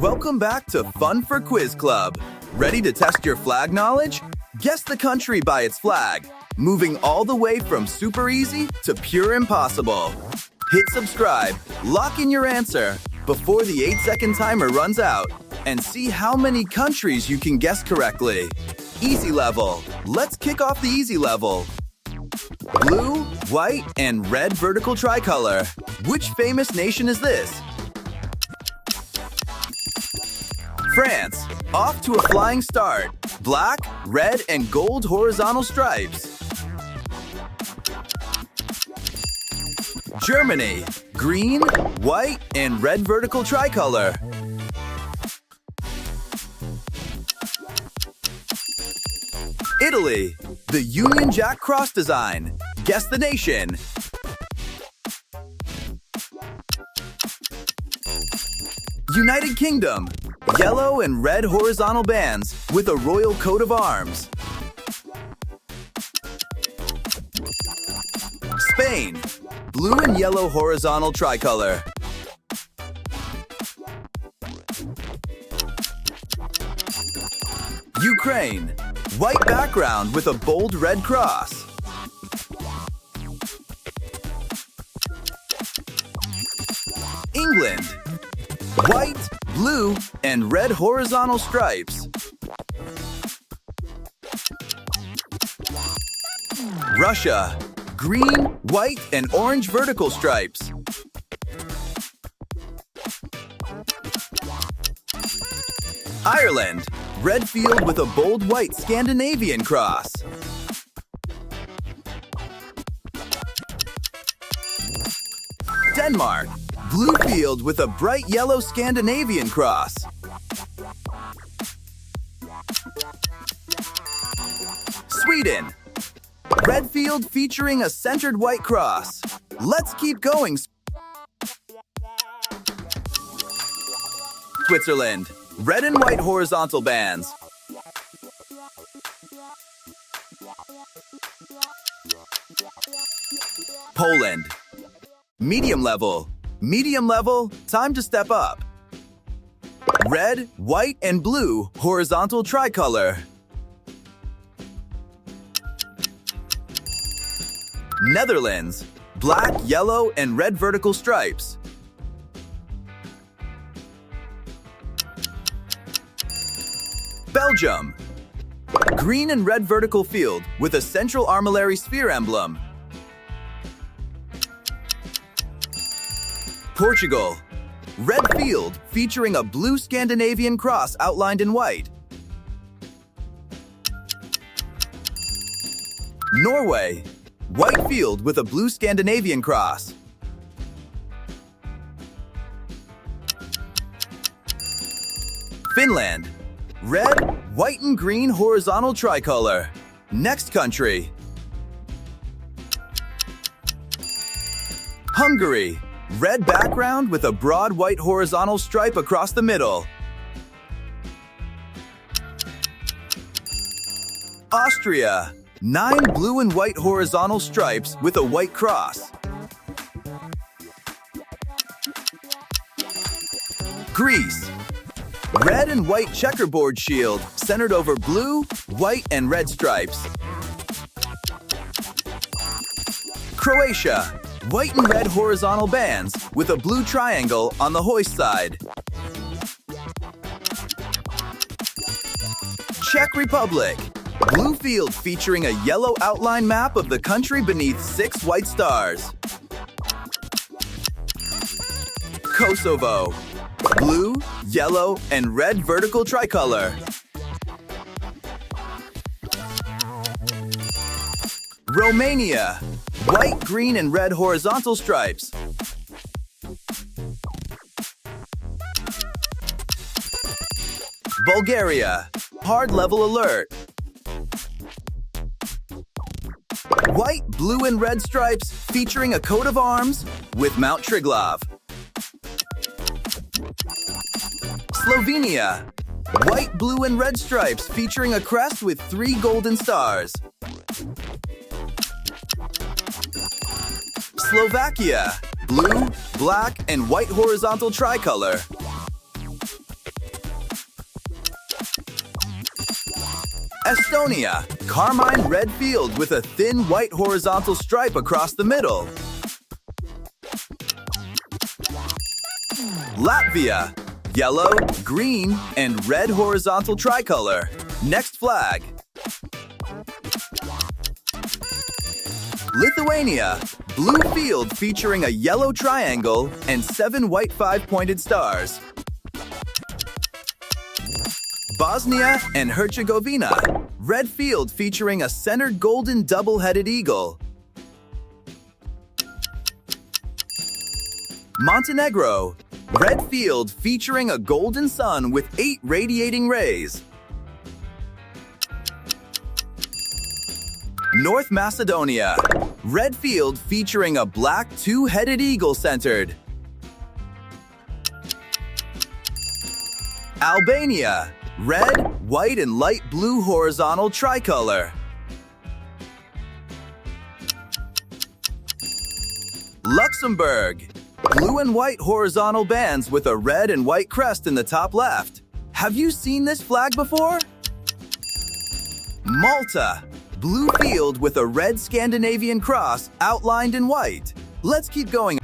Welcome back to Fun for Quiz Club. Ready to test your flag knowledge? Guess the country by its flag, moving all the way from super easy to pure impossible. Hit subscribe, lock in your answer before the 8-second timer runs out, and see how many countries you can guess correctly. Easy level. Let's kick off the easy level. Blue, white, and red vertical tricolor. Which famous nation is this? France, off to a flying start. Black, red, and gold horizontal stripes. Germany, green, white, and red vertical tricolor. Italy, the Union Jack cross design. Guess the nation. United Kingdom, yellow and red horizontal bands with a royal coat of arms. Spain, blue and yellow horizontal tricolor. Ukraine, white background with a bold red cross. England, white, blue, and red horizontal stripes. Russia, green, white, and orange vertical stripes. Ireland, red field with a bold white Scandinavian cross. Denmark, blue field with a bright yellow Scandinavian cross. Sweden, red field featuring a centered white cross. Let's keep going. Switzerland, red and white horizontal bands. Poland, medium level. Medium level, time to step up. Red, white, and blue horizontal tricolor. Netherlands, black, yellow, and red vertical stripes. Belgium, green and red vertical field with a central armillary sphere emblem. Portugal, red field featuring a blue Scandinavian cross outlined in white. Norway, white field with a blue Scandinavian cross. Finland, red, white, and green horizontal tricolor. Next country. Hungary, red background with a broad white horizontal stripe across the middle. Austria, 9 blue and white horizontal stripes with a white cross. Greece, red and white checkerboard shield centered over blue, white, and red stripes. Croatia, white and red horizontal bands with a blue triangle on the hoist side. Czech Republic, blue field featuring a yellow outline map of the country beneath 6 white stars. Kosovo, blue, yellow, and red vertical tricolor. Romania, white, green, and red horizontal stripes. Bulgaria, hard level alert. White, blue, and red stripes featuring a coat of arms with Mount Triglav. Slovenia, white, blue, and red stripes featuring a crest with 3 golden stars. Slovakia, blue, black, and white horizontal tricolor. Estonia, carmine red field with a thin white horizontal stripe across the middle. Latvia, yellow, green, and red horizontal tricolor. Next flag. Lithuania, blue field featuring a yellow triangle and 7 white 5-pointed stars. Bosnia and Herzegovina, red field featuring a centered golden double-headed eagle. Montenegro, red field featuring a golden sun with 8 radiating rays. North Macedonia, red field featuring a black 2-headed eagle centered. Albania, red, white, and light blue horizontal tricolor. Luxembourg, blue and white horizontal bands with a red and white crest in the top left. Have you seen this flag before? Malta, blue field with a red Scandinavian cross outlined in white. Let's keep going.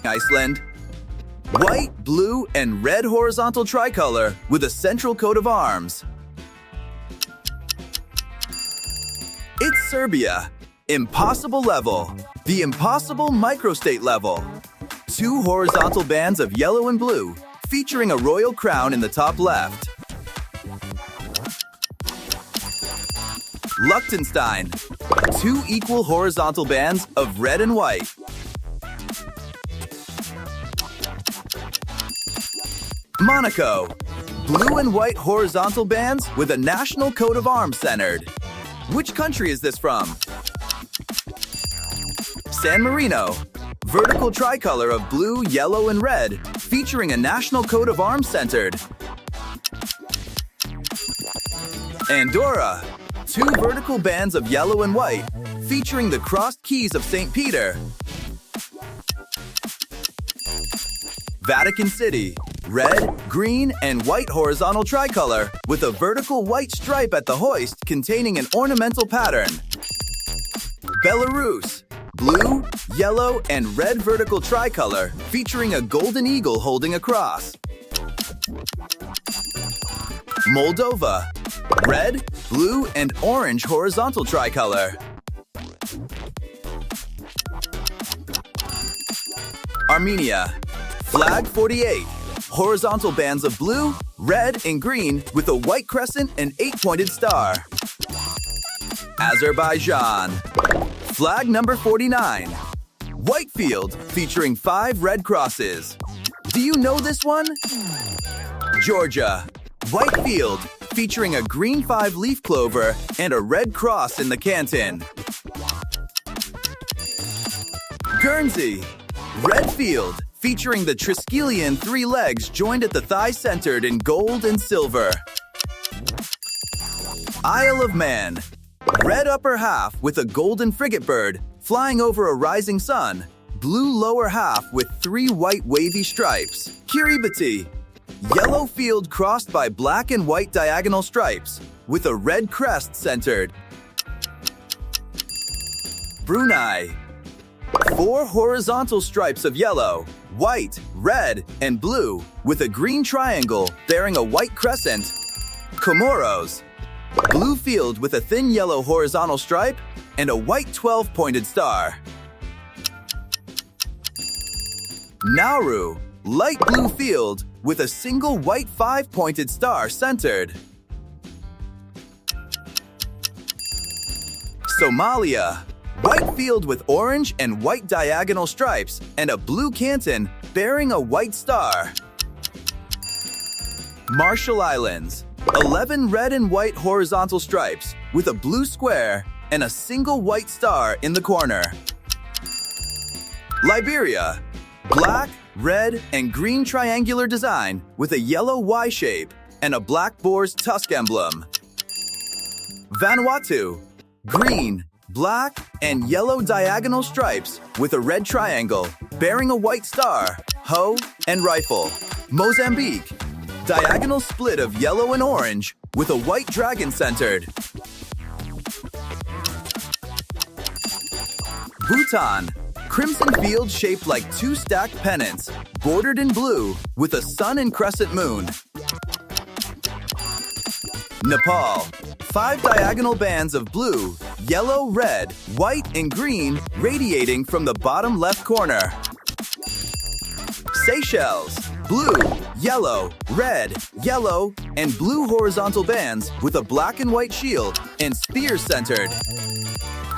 Iceland, white, blue, and red horizontal tricolor with a central coat of arms. It's Serbia, impossible level, the impossible microstate level. 2 horizontal bands of yellow and blue, featuring a royal crown in the top left. Liechtenstein, 2 equal horizontal bands of red and white. Monaco, blue and white horizontal bands with a national coat of arms centered. Which country is this from? San Marino, vertical tricolor of blue, yellow, and red, featuring a national coat of arms centered. Andorra, 2 vertical bands of yellow and white, featuring the crossed keys of St. Peter. Vatican City, red, green, and white horizontal tricolor with a vertical white stripe at the hoist containing an ornamental pattern. Belarus, blue, yellow, and red vertical tricolor featuring a golden eagle holding a cross. Moldova, red, blue, and orange horizontal tricolor. Armenia, flag 48, horizontal bands of blue, red, and green with a white crescent and 8-pointed star. Azerbaijan, flag number 49, white field featuring 5 red crosses. Do you know this one? Georgia, white field featuring a green 5-leaf clover and a red cross in the canton. Guernsey, red field featuring the Triskelion 3 legs joined at the thigh centered in gold and silver. Isle of Man, red upper half with a golden frigate bird flying over a rising sun, blue lower half with 3 white wavy stripes. Kiribati, yellow field crossed by black and white diagonal stripes with a red crest centered. Brunei, 4 horizontal stripes of yellow, white, red, and blue with a green triangle bearing a white crescent. Comoros, blue field with a thin yellow horizontal stripe and a white 12-pointed star. Nauru, light blue field with a single white 5-pointed star centered. Somalia, white field with orange and white diagonal stripes and a blue canton bearing a white star. Marshall Islands, 11 red and white horizontal stripes with a blue square and a single white star in the corner. Liberia, black, red, and green triangular design with a yellow Y shape and a black boar's tusk emblem. Vanuatu, green, black, and yellow diagonal stripes with a red triangle bearing a white star, hoe, and rifle. Mozambique, Diagonal split of yellow and orange with a white dragon centered. Bhutan. Crimson field shaped like two stacked pennants, bordered in blue with a sun and crescent moon. Nepal. 5 diagonal bands of blue, yellow, red, white, and green radiating from the bottom left corner. Seychelles. Blue, yellow, red, yellow, and blue horizontal bands with a black and white shield and spears centered.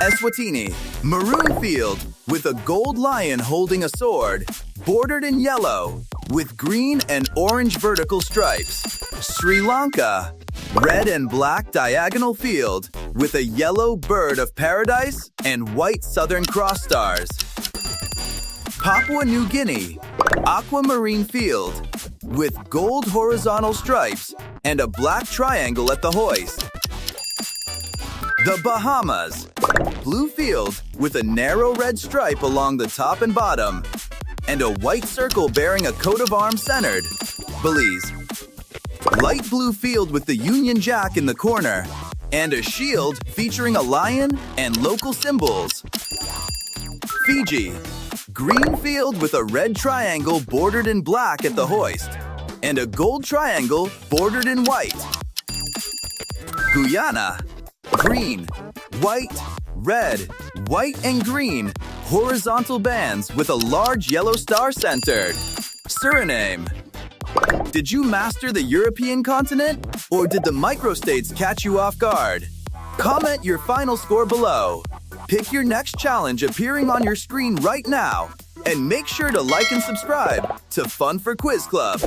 Eswatini. Maroon field with a gold lion holding a sword, bordered in yellow with green and orange vertical stripes. Sri Lanka. Red and black diagonal field with a yellow bird of paradise and white Southern Cross stars. Papua New Guinea. Aquamarine field with gold horizontal stripes and a black triangle at the hoist. The Bahamas. Blue field with a narrow red stripe along the top and bottom and a white circle bearing a coat of arms centered. Belize. Light blue field with the Union Jack in the corner and a shield featuring a lion and local symbols. Fiji. Green field with a red triangle bordered in black at the hoist and a gold triangle bordered in white. Guyana. Green, white, red, white, and green horizontal bands with a large yellow star centered. Suriname. Did you master the European continent, or did the microstates catch you off guard? Comment your final score below. Pick your next challenge appearing on your screen right now, and make sure to like and subscribe to Fun for Quiz Club.